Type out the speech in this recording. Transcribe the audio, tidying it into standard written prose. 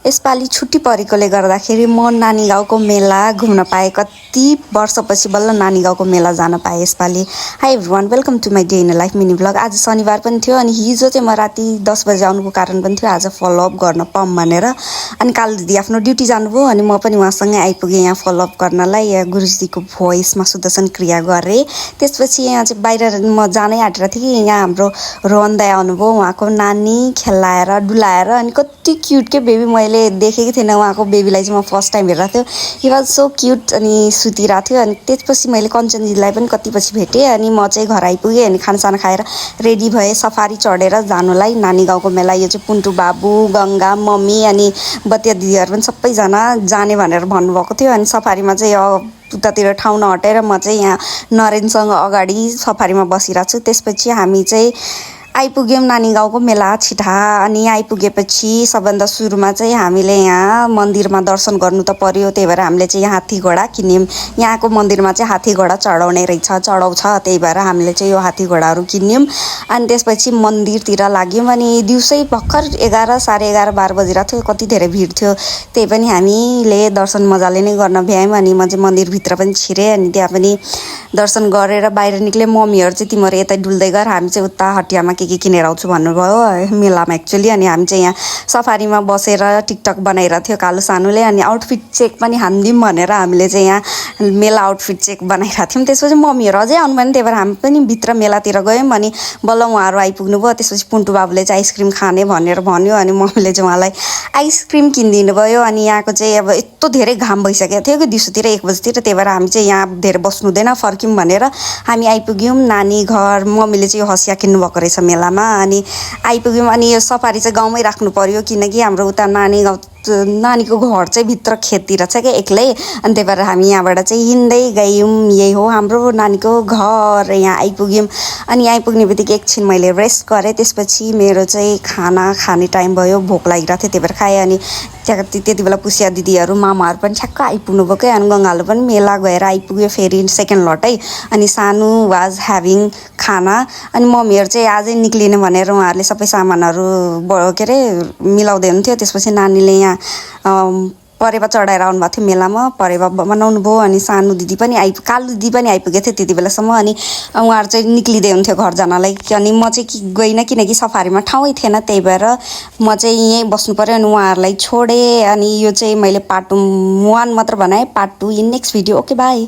यसपालि छुट्टी परेकोले गर्दाखेरि म नानी गाउँको मेला घुम्न पाएँ। कति वर्षपछि बल्ल नानी गाउँको मेला जान पाएँ यसपालि। Hi everyone, welcome to my day in life mini blog. आज शनिबार पनि थियो अनि हिजो चाहिँ म राति 10 बजे आउनुको कारण पनि थियो आज फलोअप गर्न पाऊँ भनेर। अनि कालो दिदी आफ्नो ड्युटी जानुभयो अनि म पनि उहाँसँगै आइपुगेँ यहाँ फलोअप गर्नलाई। यहाँ गुरुजीको भोइसमा सुदर्शन क्रिया गरेँ। त्यसपछि यहाँ चाहिँ बाहिर म जानै आँटेर थिएँ कि यहाँ हाम्रो रोहन दाइ आउनुभयो। उहाँको नानी खेलाएर डुलाएर अनि कति क्युट के बेबी, मैले देखेकै थिएन उहाँको बेबीलाई चाहिँ म फर्स्ट टाइम हेरेको थियो। हि वाज सो क्युट अनि सुतिरहेको थियो। अनि त्यसपछि मैले कञ्चन दिदीलाई पनि कति पछि भेटेँ अनि म चाहिँ घर आइपुगेँ अनि खानासाना खाएर रेडी भएँ सफारी चढेर जानुलाई नानी गाउँको मेला। यो चाहिँ पुन्टु बाबु, गङ्गा, मम्मी अनि बतिया दिदीहरू पनि सबैजना जाने भनेर भन्नुभएको थियो। अनि सफारीमा चाहिँ उतातिर ठाउँ नहटेर म चाहिँ यहाँ नरेनसँग अगाडि सफारीमा बसिरहेको छु। त्यसपछि हामी चाहिँ आइपुग्यौँ नानी गाउँको मेला छिटा। अनि आइपुगेपछि सबभन्दा सुरुमा चाहिँ हामीले यहाँ मन्दिरमा दर्शन गर्नु त पर्यो, त्यही भएर हामीले चाहिँ यहाँ हात्ती घोडा किन्यौँ। यहाँको मन्दिरमा चाहिँ हात्ती घोडा चढाउने रहेछ, चढाउँछ, त्यही भएर हामीले चाहिँ यो हात्ती घोडाहरू किन्यौँ। अनि त्यसपछि मन्दिरतिर लाग्यौँ। अनि दिउँसै भर्खर 11, साढे 11, 12 बजिरहेको थियो, कति धेरै भिड थियो। त्यही पनि हामीले दर्शन मजाले नै गर्न भ्यायौँ। अनि म चाहिँ मन्दिरभित्र पनि छिरेँ अनि त्यहाँ पनि दर्शन गरेर बाहिर निक्लेँ। मम्मीहरू चाहिँ तिमीहरू यतै डुल्दै गर, हामी चाहिँ उता हटियामा के किनेर आउँछु भन्नुभयो मेलामा एक्चुअली। अनि हामी चाहिँ यहाँ सफारीमा बसेर टिकटक बनाइरहेको थियो कालो सानुले। अनि आउटफिट चेक पनि हानिदिउँ भनेर हामीले चाहिँ यहाँ मेला आउटफिट चेक बनाइरहेको थियौँ। त्यसपछि मम्मीहरू अझै आउनु भएन, त्यही भएर हामी पनि भित्र मेलातिर गयौँ। अनि बल्ल उहाँहरू आइपुग्नु भयो। त्यसपछि पुन्टु बाबुले चाहिँ आइसक्रिम खाने भनेर भन्यो अनि मम्मीले चाहिँ उहाँलाई आइसक्रिम किनिदिनु भयो। अनि यहाँको चाहिँ अब यस्तो धेरै घाम भइसकेको थियो कि दिउँसोतिर 1 बजीतिर, त्यही भएर हामी चाहिँ यहाँ धेरै बस्नु हुँदैन, फर्क्यौँ भनेर हामी आइपुग्यौँ नानी घर। मम्मीले चाहिँ यो हँसिया किन्नुभएको रहेछ मेलामा। अनि आइपुग्यौँ। अनि यो सफारी चाहिँ गाउँमै राख्नु पर्यो किनकि हाम्रो उता नानीको घर चाहिँ भित्र खेततिर छ क्या एक्लै। अनि त्यही भएर हामी यहाँबाट चाहिँ हिँड्दै गयौँ। यही हो हाम्रो नानीको घर। यहाँ आइपुग्यौँ। अनि आइपुग्ने बित्तिकै एकछिन मैले रेस्ट गरेँ। त्यसपछि मेरो चाहिँ खाना खाने टाइम भयो, भोक लागिरहेको थियो, त्यही भएर खाएँ। अनि त्यति बेला पुसिया दिदीहरू मामाहरू पनि ठ्याक्क आइपुग्नु भयो क्या। अनि गङ्गालो पनि मेला गएर आइपुग्यो फेरि सेकेन्ड लटै। अनि सानु वाज ह्याभिङ खाना। अनि मम्मीहरू चाहिँ आजै निक्लिने भनेर उहाँहरूले सबै सामानहरू के अरे मिलाउँदै हुन्थ्यो। त्यसपछि नानीले यहाँ परेवा चढाएर आउनुभएको थियो मेलामा, परेवा बनाउनु भयो। अनि सानु दिदी पनि कालो दिदी पनि आइपुगेको थियो त्यति बेलासम्म। अनि उहाँहरू चाहिँ निक्लिँदै हुन्थ्यो घर जानलाई। अनि म चाहिँ गइनँ किनकि सफारीमा ठाउँै थिएन, त्यही भएर म चाहिँ यहीँ बस्नु पऱ्यो। अनि उहाँहरूलाई छोडेँ। अनि यो चाहिँ मैले पार्ट 1 मात्र बनाएँ, part 2 in next video. Okay by.